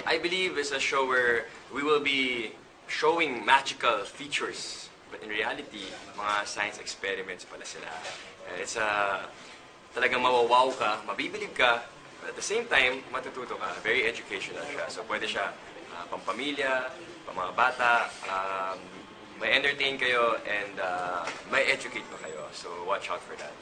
I believe it's a show where we will be showing magical features. But in reality, mga science experiments pala sila. It's talagang mawawaw ka, mabibilib ka, but at the same time, matututo ka. Very educational siya. So pwede siya pampamilya, pang mga bata, may entertain kayo, and may educate pa kayo. So watch out for that.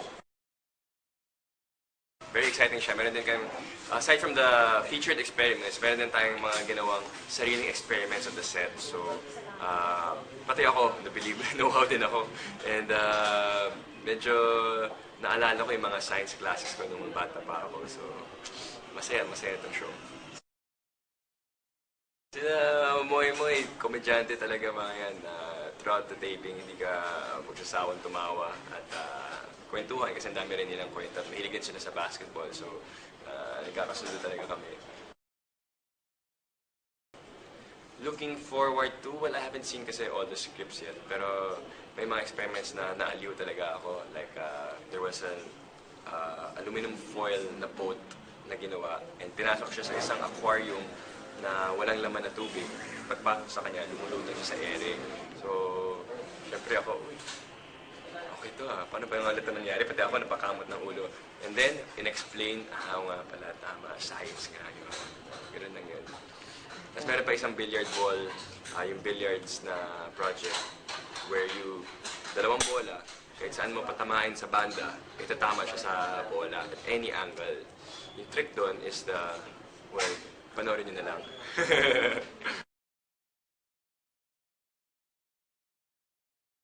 Very exciting siya. Meron din kayong, aside from the featured experiments, meron din tayong mga ginawang sariling experiments on the set. So, pati ako, na-believe, know-how din ako. And medyo naalala ko yung mga science classes ko nung bata pa ako. So, masaya itong show. Sila Moy, komedyante talaga mga yan. Throughout the taping, hindi ka magsasawang tumawa at kwentuhan kasi ang dami rin nilang kwento. Mahilig din sila sa basketball, so nagkakasundo talaga kami. Looking forward to, well, I haven't seen kasi all the scripts yet, pero may mga experiments na naaliw talaga ako. Like, there was an aluminum foil na boat na ginawa, and pinasok siya sa isang aquarium na walang laman na tubig. Pagpasok sa kanya, lumulutang siya sa ere. So, syempre ako, okay to paano ba yung halata nangyari? Pati ako napakamot ng ulo. And then, in-explain, nga pala, tama, science nga yun. Ganun lang yun. Tapos meron pa isang billiard ball, yung billiards na project, where dalawang bola, kahit saan mo patamain sa banda, itatama siya sa bola at any angle. Yung trick doon is well, panoorin nyo na lang.